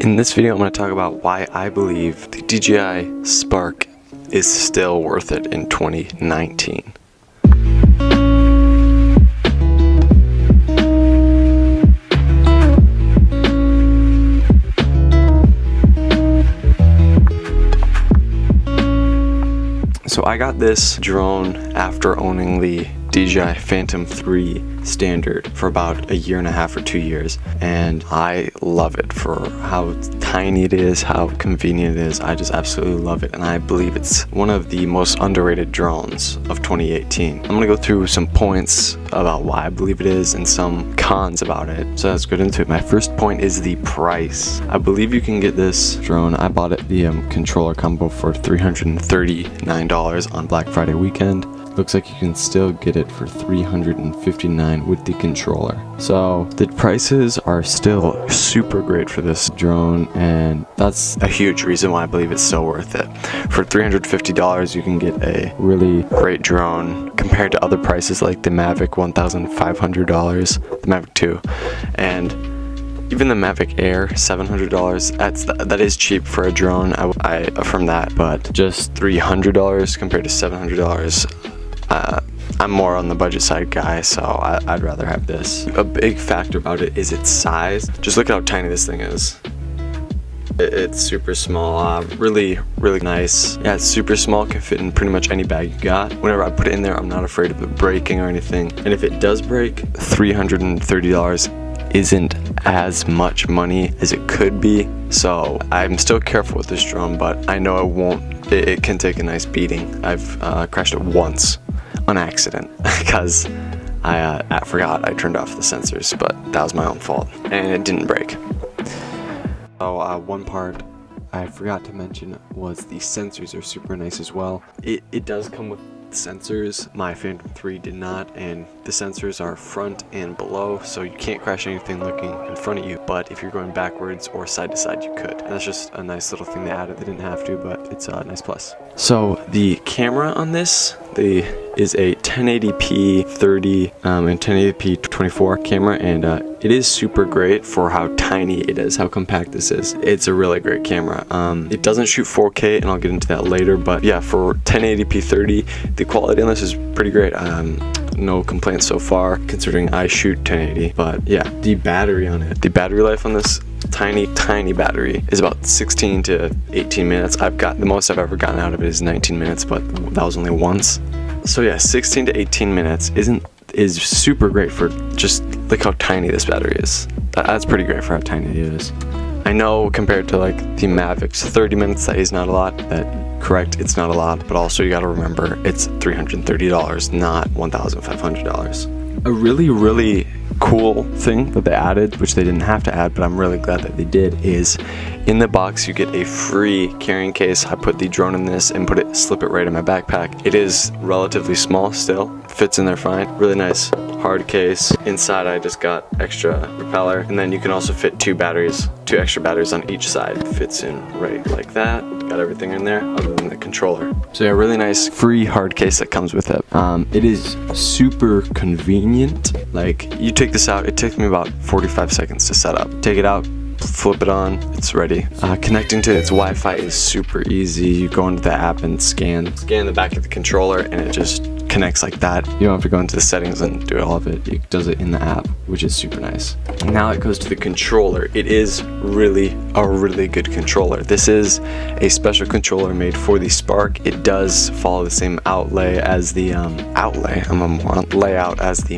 In this video, I'm going to talk about why I believe the DJI Spark is still worth it in 2019. So I got this drone after owning the DJI Phantom 3 standard for about 1.5 or 2 years, and I love it for how tiny it is, how convenient it is. I just absolutely love it, and I believe it's one of the most underrated drones of 2018. I'm gonna go through some points about why I believe it is and some cons about it, so let's get into it. My first point is the price. I believe you can get this drone. I bought it the controller combo for $339 on Black Friday weekend. Looks like you can still get it for $359 with the controller. So the prices are still super great for this drone, and that's a huge reason why I believe it's so worth it. For $350 you can get a really great drone compared to other prices like the Mavic $1,500, the Mavic 2, and even the Mavic Air $700. That is cheap for a drone. I affirm that, but just $300 compared to $700. I'm more on the budget side guy, so I'd rather have this. A big factor about it is its size. Just look at how tiny this thing is. It's super small, really nice. Yeah, it's super small, can fit in pretty much any bag you got. Whenever I put it in there, I'm not afraid of it breaking or anything. And if it does break, $330 isn't as much money as it could be. So I'm still careful with this drone, but I know it won't. It can take a nice beating. I've crashed it once on accident because I forgot I turned off the sensors, but that was my own fault, and it didn't break. So one part I forgot to mention was the sensors are super nice as well. It does come with sensors. My Phantom 3 did not, and the sensors are front and below, so you can't crash anything looking in front of you, but if you're going backwards or side to side you could. And that's just a nice little thing they added. They didn't have to, but it's a nice plus. So the camera on this is a 1080p 30 and 1080p 24 camera, and it is super great for how tiny it is, how compact this is. It's a really great camera. It doesn't shoot 4K, and I'll get into that later, but yeah, for 1080p 30, the quality on this is pretty great. No complaints so far, considering I shoot 1080. But yeah, the battery on it, the battery life on this tiny battery is about 16 to 18 minutes. The most I've ever gotten out of it is 19 minutes, but that was only once. So yeah, 16 to 18 minutes is super great for just look how tiny this battery is. That's pretty great for how tiny it is. I know compared to like the Mavic's 30 minutes, that is not a lot. Correct, it's not a lot, but also you gotta remember it's $330, not $1,500. A really cool thing that they added, which they didn't have to add, but I'm really glad that they did, is in the box you get a free carrying case. I put the drone in this and slip it right in my backpack. It is relatively small still, fits in there fine. Really nice hard case. Inside I just got extra propeller, and then you can also fit two extra batteries on each side. It fits in right like that. Got everything in there other than the controller. So yeah, really nice free hard case that comes with it. It is super convenient. Like, you take this out, it takes me about 45 seconds to set up. Take it out, flip it on, it's ready. Connecting to its Wi-Fi is super easy. You go into the app and scan the back of the controller, and it just connects like that. You don't have to go into the settings and do all of it. It does it in the app, which is super nice. Now it goes to the controller. It is really a really good controller. This is a special controller made for the Spark. It does follow the same layout as the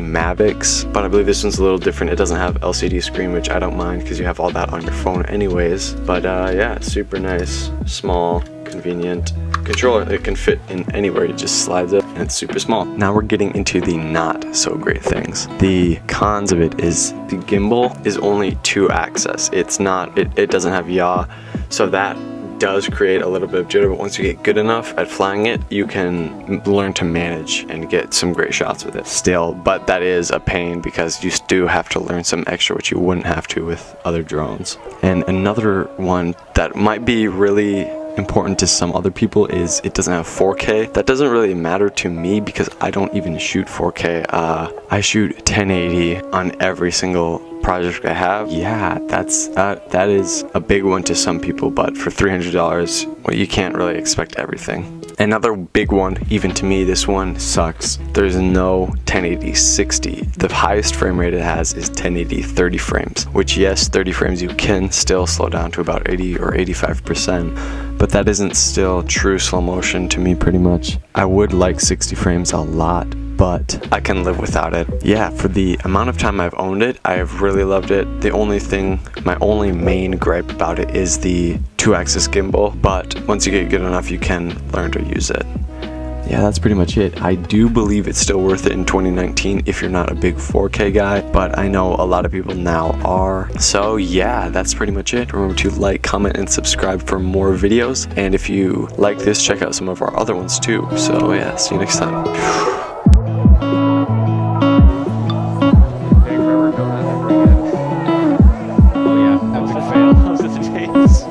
Mavics, but I believe this one's a little different. It doesn't have LCD screen, which I don't mind because you have all that on your phone anyways. But yeah, super nice, small, convenient controller. It can fit in anywhere. It just slides up, and it's super small. Now we're getting into the not so great things. The cons of it is the gimbal is only 2-axis. It doesn't have yaw, so that does create a little bit of jitter, but once you get good enough at flying it, you can learn to manage and get some great shots with it still. But that is a pain because you do have to learn some extra, which you wouldn't have to with other drones. And another one that might be really important to some other people is it doesn't have 4K. That doesn't really matter to me because I don't even shoot 4K. I shoot 1080 on every single project I have, yeah, that is a big one to some people, but for $300, well, you can't really expect everything. Another big one, even to me, this one sucks. There's no 1080 60. The highest frame rate it has is 1080 30 frames, which yes, 30 frames you can still slow down to about 80 or 85%, but that isn't still true slow motion to me pretty much. I would like 60 frames a lot, but I can live without it. Yeah, for the amount of time I've owned it, I have really loved it. The only thing, my only main gripe about it is the 2-axis gimbal, but once you get good enough, you can learn to use it. Yeah, that's pretty much it. I do believe it's still worth it in 2019 if you're not a big 4K guy, but I know a lot of people now are. So yeah, that's pretty much it. Remember to like, comment, and subscribe for more videos. And if you like this, check out some of our other ones too. So yeah, see you next time.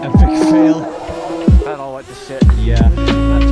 Epic fail. Had all what the shit. Yeah.